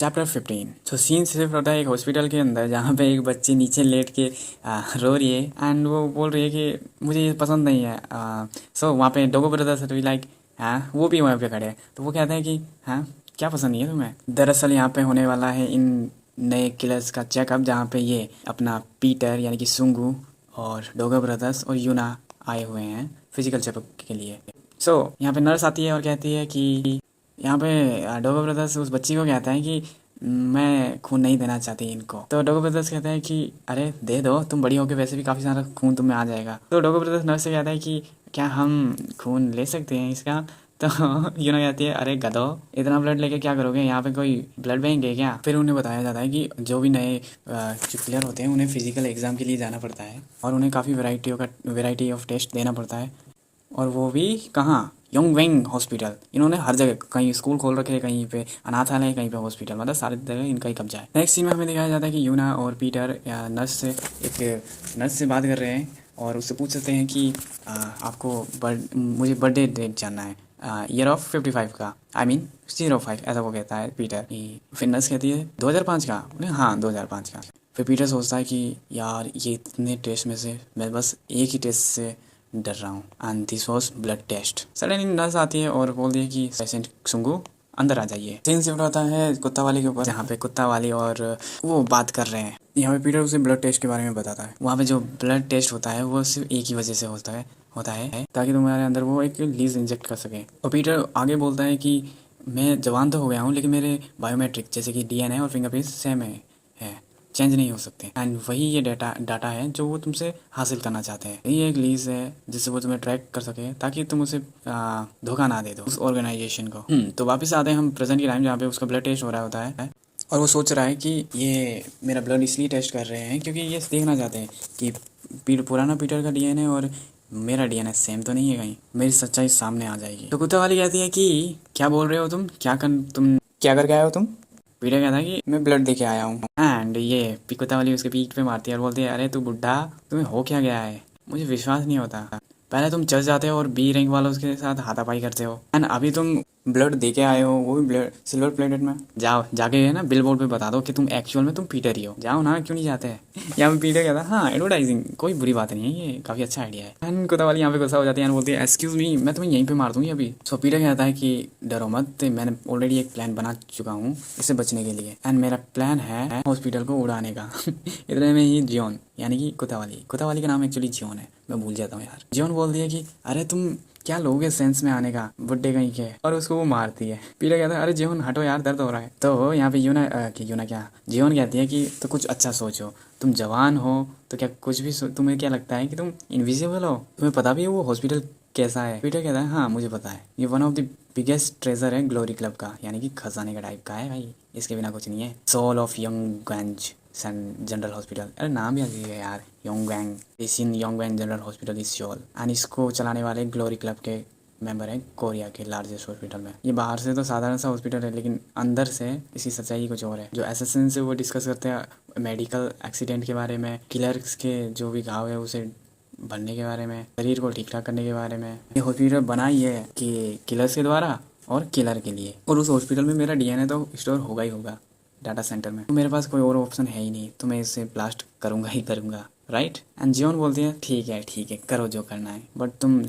Chapter 15। तो scene सिर्फ होता है एक हॉस्पिटल के अंदर जहाँ पे एक बच्ची नीचे लेट के रो रही है एंड वो बोल रही है कि मुझे ये पसंद नहीं है। सो वहाँ पे डोगो ब्रदर्स भी लाइक हाँ वो भी वहाँ पे खड़े हैं। तो वो कहते हैं कि हाँ क्या पसंद नहीं है तुम्हें। दरअसल यहाँ पे होने वाला है इन नए किलर्स का चेकअप जहाँ पे ये अपना पीटर यानी कि सुंगू और डोगो ब्रदर्स और यूना आए हुए हैं फिजिकल चेकअप के लिए। यहाँ पे नर्स आती है और कहती है कि यहाँ पे डोगो ब्रदर्स उस बच्ची को कहता है कि मैं खून नहीं देना चाहती इनको। तो डोगो ब्रदर्स कहता है कि अरे दे दो, तुम बड़ी होके वैसे भी काफ़ी सारा खून तुम में आ जाएगा। तो डोगो ब्रदर्स नर्स से कहता है कि क्या हम खून ले सकते हैं इसका। तो यूना कहती है अरे गधो, इतना ब्लड लेके क्या करोगे, यहाँ पे कोई ब्लड बैंक है क्या। फिर उन्हें बताया जाता है कि जो भी नए जो प्लेयर होते हैं उन्हें फिजिकल एग्ज़ाम के लिए जाना पड़ता है और उन्हें काफ़ी वैरायटी ऑफ टेस्ट देना पड़ता है। और वो भी कहाँ, योंग वेंग हॉस्पिटल। इन्होंने हर जगह कहीं स्कूल खोल रखे हैं, कहीं पे अनाथालय, कहीं पे हॉस्पिटल, मतलब सारी जगह इनका ही कब्जा है। नेक्स्ट सीन में हमें दिखाया जाता है कि यूना और पीटर नर्स से बात कर रहे हैं और उससे पूछ सकते हैं कि मुझे बर्थडे डेट जानना है ईयर ऑफ 55 का, आई मीन 05 ऐसा वो कहता है पीटर। फिर नर्स कहती है 2005 का। हाँ 2005 का। फिर पीटर सोचता है कि यार ये इतने टेस्ट में से मैं बस एक ही टेस्ट से डर रहा हूँ and this was blood test. Suddenly nurse आती है और बोल दिया कि पेशेंट सुंगू अंदर आ जाइए। सीन शिफ्ट होता है कुत्ता वाली के ऊपर जहाँ पे कुत्ता वाली और वो बात कर रहे हैं। यहाँ पे पीटर उसे ब्लड टेस्ट के बारे में बताता है। वहाँ पे जो ब्लड टेस्ट होता है वो सिर्फ एक ही वजह से होता है ताकि तुम्हारे अंदर वो एक लीज इंजेक्ट कर सके। और पीटर आगे बोलता है कि मैं जवान तो हो गया हूँ लेकिन मेरे बायोमेट्रिक जैसे कि डीएनए और फिंगरप्रिंट सेम है, चेंज नहीं हो सकते। एंड वही ये डाटा है जो वो तुमसे हासिल करना चाहते हैं। ये एक लीज है जिससे वो तुम्हें ट्रैक कर सके ताकि तुम उसे धोखा ना दे दो उस ऑर्गेनाइजेशन को। तो वापस आते हैं हम प्रेजेंट के टाइम जहाँ पे उसका ब्लड टेस्ट हो रहा होता है और वो सोच रहा है कि ये मेरा ब्लड इसलिए टेस्ट कर रहे हैं क्योंकि ये देखना चाहते हैं कि पुराना पीटर का डीएनए और मेरा डीएनए सेम तो नहीं है, कहीं मेरी सच्चाई सामने आ जाएगी। तो कुत्ता वाली कहती है कि क्या बोल रहे हो तुम क्या करके आए हो तुम। पीटर कहता है कि मैं ब्लड दे के आया हूँ एंड ये कुत्ता वाली उसके पीठ पे मारती है और बोलती है अरे तू बुड्ढा, तुम्हें हो क्या गया है, मुझे विश्वास नहीं होता। पहले तुम चर्च जाते हो और बी रैंक वालों के साथ हाथापाई करते हो एंड अभी तुम ब्लड दे के आए हो, वो भी ब्लड सिल्वर प्लेटेड में। जाओ जाके है ना बिल बोर्ड पे बता दो कि तुम एक्चुअल में तुम पीटर ही हो। जाओ ना, क्यों नहीं जाते हैं। यहाँ पे पीटर कहता है हाँ एडवर्टाइजिंग कोई बुरी बात नहीं है, ये काफ़ी अच्छा आइडिया है। एंड कुत्ता वाली यहाँ पे गुस्सा हो जाती है एंड बोलती है एक्सक्यूज मी, मैं तुम्हें यहीं पे मार दूंगी अभी। सो पीटर कहता है कि डरो मत, मैंने ऑलरेडी एक प्लान बना चुका हूँ इससे बचने के लिए एंड मेरा प्लान है हॉस्पिटल को उड़ाने का। इतने में ही जियोन यानी कि कुत्ता वाली का नाम एक्चुअली जियोन है, मैं भूल जाता हूँ यार। जियोन बोल दिया कि अरे तुम क्या लोगे सेंस में आने का, बुड्ढे कहीं के, और उसको वो मारती है। पीटर कहता है अरे जीवन हटो यार, दर्द हो रहा है। तो यहाँ पे यूना क्या जीवन कहती है कि तो कुछ अच्छा सोचो, तुम जवान हो तो क्या कुछ भी तुम्हें क्या लगता है कि तुम इनविजिबल हो, तुम्हें पता भी है वो हॉस्पिटल कैसा है। पीटर कहता है हाँ मुझे पता है, ये one of the biggest treasure है ग्लोरी क्लब का, यानी कि खजाने का टाइप का है भाई, इसके बिना कुछ नहीं है। Soul of Yanggang general hospital, अरे नाम भी अजीब है यार, Yongwang is in Yongwang general hospital is sure and इसको चलाने वाले ग्लोरी क्लब के मेंबर हैं कोरिया के लार्जेस्ट हॉस्पिटल में। ये बाहर से तो साधारण सा हॉस्पिटल है लेकिन अंदर से इसकी सच्चाई कुछ और है। जो एसेसिन से वो डिस्कस करते हैं मेडिकल एक्सीडेंट के बारे में, किलर्स के जो भी घाव है उसे भरने के बारे में, शरीर को ठीक ठाक करने के बारे में। ये हॉस्पिटल बना ही है कि किलर्स के द्वारा और किलर के लिए, और उस हॉस्पिटल में मेरा डीएनए तो स्टोर होगा ही होगा डाटा सेंटर में, तो मेरे पास कोई और ऑप्शन है ही नहीं, तो मैं इसे ब्लास्ट करूँगा ही करूँगा, राइट। एंड जियोन बोलती है ठीक है करो जो करना है, बट तुम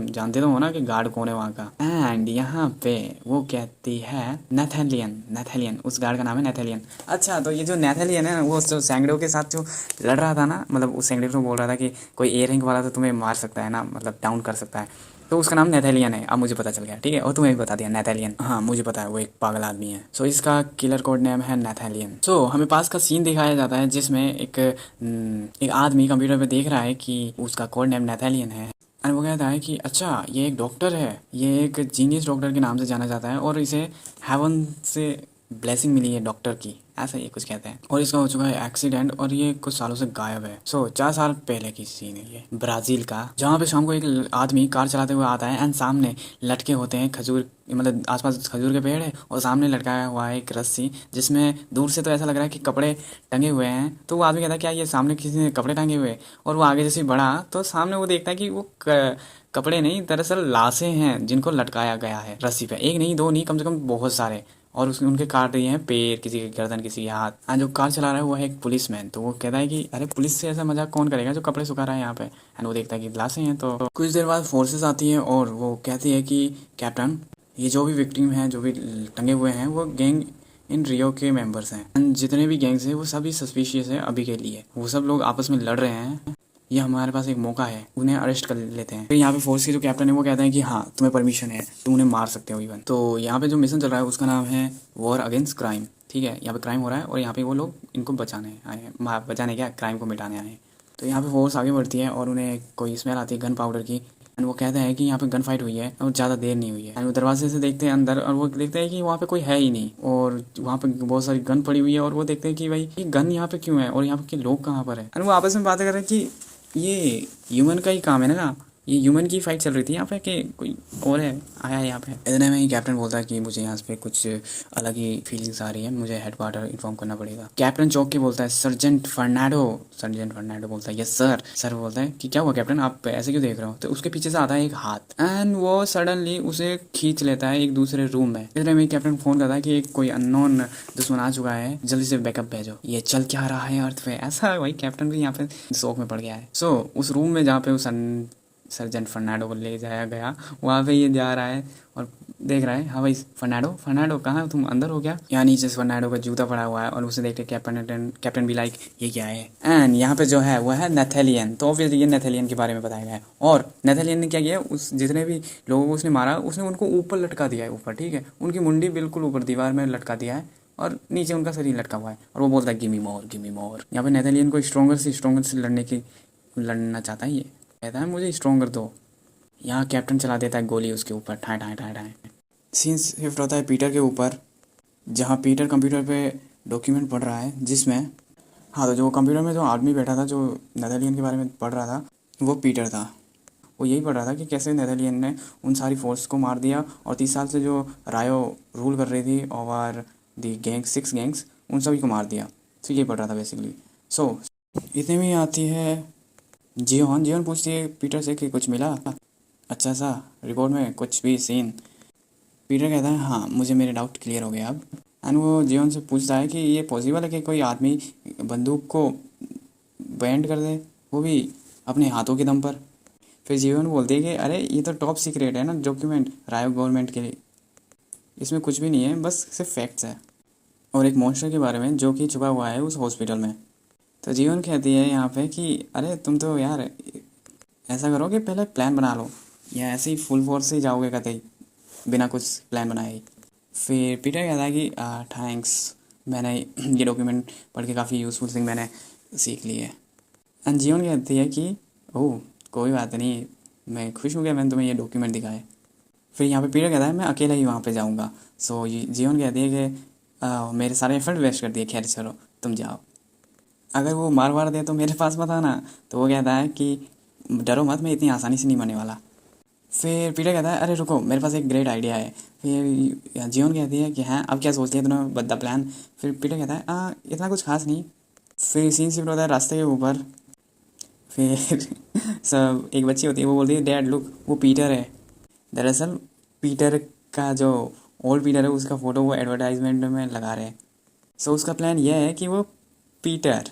जानते तो हो ना कि गार्ड कौन है वहाँ का। एंड यहाँ पे वो कहती है नेथेलियन, उस गार्ड का नाम है नेथेलियन। अच्छा तो ये जो नेथेलियन है वो जो सैंगडो के साथ जो लड़ रहा था ना, मतलब उस सैंगडो को बोल रहा था कि कोई ए रैंक वाला तो तुम्हें मार सकता है ना, मतलब डाउन कर सकता है, तो उसका नाम नेथेलियन है। अब मुझे पता चल गया, ठीक है, और तुम्हें भी बता दिया नेथेलियन, हाँ मुझे पता है वो एक पागल आदमी है। सो इसका किलर कोड नेम है नेथेलियन। सो हमें पास का सीन दिखाया जाता है जिसमें एक आदमी कंप्यूटर पे देख रहा है कि उसका कोड नेम नेथेलियन है एंड वो कहता है कि अच्छा ये एक डॉक्टर है, ये एक जीनियस डॉक्टर के नाम से जाना जाता है और इसे हेवन से ब्लेसिंग मिली है डॉक्टर की, ऐसा ये कुछ कहते हैं। और इसका हो चुका है एक्सीडेंट और ये कुछ सालों से गायब है। 4 साल पहले की सीन है ये ब्राज़ील का, जहाँ पे शाम को एक आदमी कार चलाते हुए आता है एंड सामने लटके होते हैं खजूर, मतलब आसपास खजूर के पेड़ है और सामने लटकाया हुआ है एक रस्सी जिसमें दूर से तो ऐसा लग रहा है कि कपड़े टंगे हुए हैं। तो वो आदमी कहता है क्या ये सामने किसी ने कपड़े टंगे हुए, और वो आगे जैसे बढ़ा तो सामने वो देखता है कि वो कपड़े नहीं दरअसल लाशें हैं जिनको लटकाया गया है रस्सी पे, एक नहीं दो नहीं कम से कम बहुत सारे, और उसने उनके काट रही हैं पैर, किसी के गर्दन, किसी के हाथ। एंड जो कार चला रहा है वो है एक पुलिसमैन। तो वो कहता है कि अरे पुलिस से ऐसा मजाक कौन करेगा जो कपड़े सुखा रहा है यहाँ पे। एंड वो देखता है कि लाशें हैं। तो कुछ देर बाद फोर्सेस आती है और वो कहती है कि कैप्टन, ये जो भी विक्टिम हैं, जो भी टंगे हुए हैं, वो गैंग इन रियो के मेंबर्स हैं। एंड जितने भी गैंग्स हैं वो सभी सस्पिशियस है अभी के लिए। वो सब लोग आपस में लड़ रहे हैं, ये हमारे पास एक मौका है, उन्हें अरेस्ट कर लेते हैं। फिर यहाँ पे फोर्स के जो कैप्टन है वो कहते हैं कि हाँ तुम्हें परमिशन है, तुम उन्हें मार सकते हो इवन। तो यहाँ पे जो मिशन चल रहा है उसका नाम है वॉर अगेंस्ट क्राइम। ठीक है, यहाँ पे क्राइम हो रहा है और यहाँ पे वो लोग इनको बचाने आए हैं, बचाने क्या, क्राइम को मिटाने आए हैं। तो यहाँ पे फोर्स आगे बढ़ती है और उन्हें कोई स्मेल आती है गन पाउडर की। एंड वो कहते हैं कि यहाँ पे गन फाइट हुई है और ज़्यादा देर नहीं हुई है। एंड वो दरवाजे से देखते हैं अंदर और वो देखते हैं कि वहाँ पे कोई है ही नहीं और वहाँ पे बहुत सारी गन पड़ी हुई है। और वो देखते हैं कि भाई ये गन यहाँ पे क्यों है और यहाँ पे के लोग कहाँ पर है। एंड वो आपस में बातें कर रहे हैं कि ये ह्यूमन का ही काम है ना, ये ह्यूमन की फाइट चल रही थी यहाँ पे कि कोई और है आया है यहाँ पे। इतने में ही कैप्टन बोलता है कि मुझे यहाँ पे कुछ अलग ही फीलिंग्स आ रही है, मुझे हेडक्वार्टर इन्फॉर्म करना पड़ेगा। कैप्टन चौक के बोलता है सर्जेंट फर्नांडो। सर्जेंट फर्नांडो बोलता है यस सर। सर बोलता है कि क्या हुआ कैप्टन, आप ऐसे क्यों देख रहे हो। तो उसके पीछे से आता है एक हाथ एंड वो सडनली उसे खींच लेता है एक दूसरे रूम में। इतने में कैप्टन फोन करता है कि एक कोई अननोन दुश्मन आ चुका है, जल्दी से बैकअप भेजो। ये चल क्या रहा है अर्थ पे, ऐसा वही कैप्टन भी यहाँ पे शौक में पड़ गया है। सो उस रूम में जहाँ पे उस सर्जेंट फर्नांडो को ले जाया गया, वहाँ पे ये जा रहा है और देख रहा है, हाँ भाई फर्नांडो, फर्नांडो कहाँ, तुम अंदर हो क्या। यहाँ नीचे से फर्नांडो का जूता पड़ा हुआ है और उसे देख के कैप्टन भी लाइक ये क्या है। एंड यहाँ पे जो है वो है नेथेलियन। तो ऑब्वियसली ये नेथेलियन के बारे में बताया गया है। और नेथेलियन ने क्या किया, उस जितने भी लोगों को उसने मारा उसने उनको ऊपर लटका दिया है, ऊपर, ठीक है, उनकी मुंडी बिल्कुल ऊपर दीवार में लटका दिया है और नीचे उनका शरीर लटका हुआ है। और वो बोलता है गिमी मोर, गिमी मोर। यहाँ पे नेथेलियन को स्ट्रोंगर से लड़ना चाहता है। ये कहता है मुझे स्ट्रोंगर दो। यहाँ कैप्टन चला देता है गोली उसके ऊपर, ठाए ठाए ठाए ठाए। सीन शिफ्ट होता है पीटर के ऊपर, जहाँ पीटर कंप्यूटर पे डॉक्यूमेंट पढ़ रहा है जिसमें, हाँ, तो जो कंप्यूटर में जो आदमी बैठा था जो नेदरलैंड के बारे में पढ़ रहा था वो पीटर था। वो यही पढ़ रहा था कि कैसे नेदरलैंड ने उन सारी फोर्स को मार दिया और 30 साल से जो रायो रूल कर रही थी ओवर दी गैंग 6 गैंग्स, उन सभी को मार दिया। तो यही पढ़ रहा था बेसिकली। सो इतने में आती है जियोन पूछती है पीटर से कि कुछ मिला अच्छा सा रिपोर्ट में, कुछ भी सीन। पीटर कहता है हाँ मुझे मेरे डाउट क्लियर हो गए अब। एंड वो जियोन से पूछता है कि ये पॉसिबल है कि कोई आदमी बंदूक को बैंड कर दे, वो भी अपने हाथों के दम पर। फिर जियोन बोलती है कि अरे ये तो टॉप सीक्रेट है ना डॉक्यूमेंट रायो गवर्नमेंट के लिए, इसमें कुछ भी नहीं है, बस सिर्फ फैक्ट्स है और एक मॉन्स्टर के बारे में जो कि छुपा हुआ है उस हॉस्पिटल में। तो जीवन कहती है यहाँ पे कि अरे तुम तो यार ऐसा करो कि पहले प्लान बना लो, या ऐसे ही फुल फोर्स से ही जाओगे कतई बिना कुछ प्लान बनाए ही। फिर पीटर कहता है कि थैंक्स, मैंने ये डॉक्यूमेंट पढ़ के काफ़ी यूज़फुल थिंग मैंने सीख ली है। एंड जीवन कहती है कि ओह कोई बात नहीं, मैं खुश हूँ कि मैंने तुम्हें ये डॉक्यूमेंट दिखाए। फिर यहाँ पे पीटर कहता है मैं अकेला ही वहाँ पे जाऊँगा। सो ये जीवन कहती है कि मेरे सारे एफर्ट वेस्ट कर दिए, खैर चलो तुम जाओ, अगर वो मार दे तो मेरे पास मत आना। तो वो कहता है कि डरो मत, मैं इतनी आसानी से नहीं मरने वाला। फिर पीटर कहता है अरे रुको मेरे पास एक ग्रेट आइडिया है। फिर जियोन कहती है कि हाँ अब क्या सोच लिया तूने बद्दा प्लान। फिर पीटर कहता है इतना कुछ खास नहीं। फिर सीन शिफ्ट होता है रास्ते के ऊपर। फिर सब एक बच्ची होती है, वो बोलती है डैड लुक वो पीटर है। दरअसल पीटर का जो ओल्ड पीटर है उसका फ़ोटो वो एडवर्टाइजमेंट में लगा रहे हैं। सो उसका प्लान यह है कि वो पीटर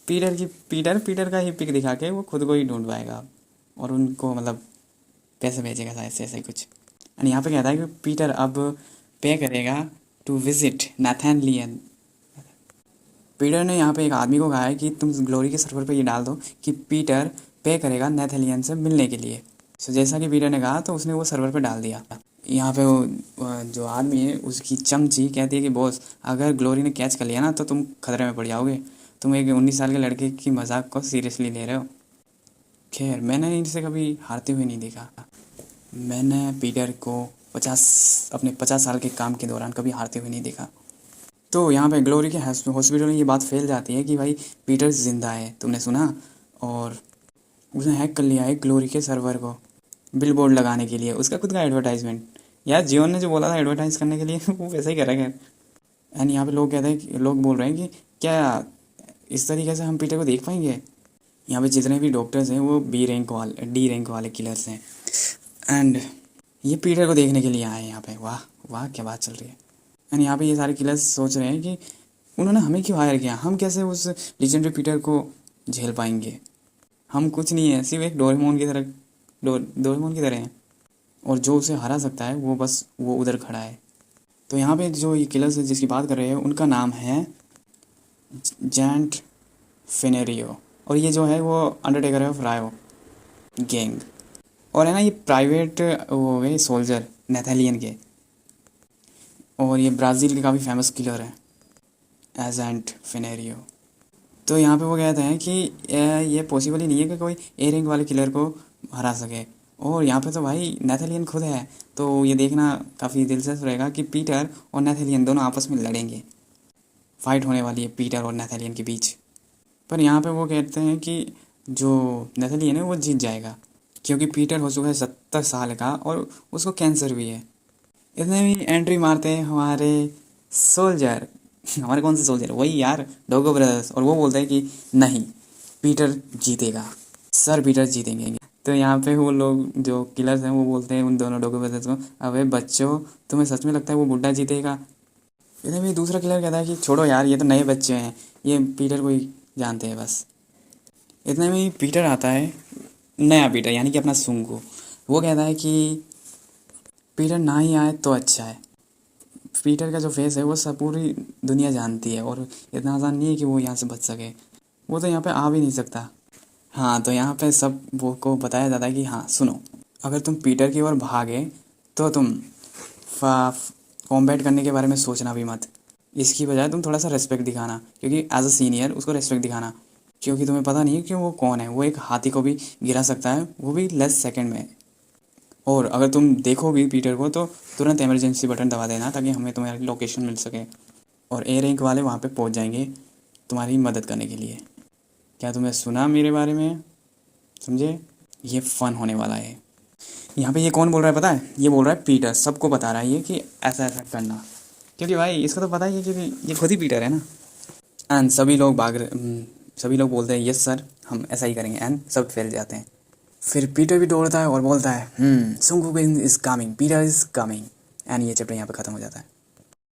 का ही पिक दिखा के वो खुद को ही ढूंढ पाएगा और उनको मतलब पैसे भेजेगा ऐसे ऐसे कुछ। एंड यहाँ पे कहता है कि पीटर अब पे करेगा टू विजिट नाथानियल। पीटर ने यहाँ पे एक आदमी को कहा है कि तुम ग्लोरी के सर्वर पे ये डाल दो कि पीटर पे करेगा नेथेलियन से मिलने के लिए। सो जैसा कि पीटर ने कहा तो उसने वो सर्वर पे डाल दिया। यहाँ पे वो जो आदमी है उसकी चमची कहती है कि बॉस अगर ग्लोरी ने कैच कर लिया ना तो तुम खतरे में पड़ जाओगे, तुम एक 19 साल के लड़के की मजाक को सीरियसली ले रहे हो। खैर मैंने इनसे कभी हारते हुए नहीं देखा, मैंने पीटर को अपने 50 साल के काम के दौरान कभी हारते हुए नहीं देखा। तो यहाँ पे ग्लोरी के हॉस्पिटल में ये बात फैल जाती है कि भाई पीटर जिंदा है, तुमने सुना, और उसने हैक कर लिया है ग्लोरी के सर्वर को बिलबोर्ड लगाने के लिए, उसका खुद का एडवर्टाइजमेंट। यार जियोन ने जो बोला था एडवर्टाइज करने के लिए वो वैसा ही करेगा। एंड यहाँ पे लोग कहते हैं, लोग बोल रहे हैं कि क्या इस तरीके से हम पीटर को देख पाएंगे। यहाँ पे जितने भी डॉक्टर्स हैं वो डी रैंक वाले किलर्स हैं एंड ये पीटर को देखने के लिए आए हैं यहाँ पे। वाह वाह क्या बात चल रही है। एंड यहाँ पे ये सारे किलर्स सोच रहे हैं कि उन्होंने हमें क्यों हायर किया, हम कैसे उस लेजेंडरी पीटर को झेल पाएंगे, हम कुछ नहीं है, सिर्फ एक डोरेमोन की तरह डोरेमोन की तरह हैं, और जो उसे हरा सकता है वो बस वो उधर खड़ा है। तो यहाँ पे जो ये किलर्स है जिसकी बात कर रहे हैं उनका नाम है जैंट फेनेरियो, और ये जो है वो अंडरटेकर है ऑफ रायो गैंग, और है ना ये प्राइवेट वो हो गए सोल्जर नेथेलियन के, और ये ब्राज़ील के काफ़ी फेमस किलर है एजेंट फेनेरियो। तो यहाँ पे वो कहते हैं कि ये पॉसिबल ही नहीं है कि कोई ए रैंक वाले किलर को हरा सके, और यहाँ पे तो भाई नेथेलियन खुद है, तो ये देखना काफ़ी दिलचस्प रहेगा कि पीटर और नेथेलियन दोनों आपस में लड़ेंगे, फाइट होने वाली है पीटर और नेथेलियन के बीच। पर यहाँ पे वो कहते हैं कि जो नेथेलियन है वो जीत जाएगा, क्योंकि पीटर हो चुका है 70 साल का और उसको कैंसर भी है। इतने में एंट्री मारते हैं हमारे सोल्जर हमारे कौन से सोल्जर, वही यार डोगो ब्रदर्स, और वो बोलते हैं कि नहीं, पीटर जीतेगा, सर पीटर जीतेंगे। तो यहाँ पे वो लोग जो किलर्स हैं वो बोलते हैं उन दोनों डोगो ब्रदर्स को, अबे बच्चों तुम्हें सच में लगता है वो बुड्ढा जीतेगा। इतने में दूसरा किलर कहता है कि छोड़ो यार, ये तो नए बच्चे हैं, ये पीटर को ही जानते हैं बस। इतने में पीटर आता है, नया पीटर यानी कि अपना सुंगू। वो कहता है कि पीटर ना ही आए तो अच्छा है, पीटर का जो फेस है वो सब पूरी दुनिया जानती है, और इतना आसान नहीं है कि वो यहाँ से बच सके, वो तो यहाँ पे आ भी नहीं सकता। हाँ, तो यहाँ पे सब वो को बताया जाता है कि हाँ सुनो, अगर तुम पीटर की ओर भागे तो तुम कॉम्बैट करने के बारे में सोचना भी मत, इसकी बजाय तुम थोड़ा सा रेस्पेक्ट दिखाना, क्योंकि एज अ सीनियर उसको रेस्पेक्ट दिखाना, क्योंकि तुम्हें पता नहीं है कि वो कौन है, वो एक हाथी को भी गिरा सकता है, वो भी लेस सेकंड में। और अगर तुम देखोगे पीटर को तो तुरंत इमरजेंसी बटन दबा देना, ताकि हमें तुम्हारी लोकेशन मिल सके, और ए रैंक वाले वहाँ पे पहुँच जाएंगे तुम्हारी मदद करने के लिए। क्या तुमने सुना मेरे बारे में, समझे? ये फ़न होने वाला है। यहाँ पे ये कौन बोल रहा है पता है? ये बोल रहा है पीटर, सबको बता रहा है ये कि ऐसा ऐसा करना, क्योंकि भाई इसको तो पता ही है, क्योंकि ये खुद ही पीटर है ना। एंड सभी लोग बोलते हैं यस सर, हम ऐसा ही करेंगे, एंड सब फैल जाते हैं। फिर पीटर भी दौड़ता है और बोलता है Sungu is coming, Peter is coming, and ये चैप्टर यहाँ पे ख़त्म हो जाता है।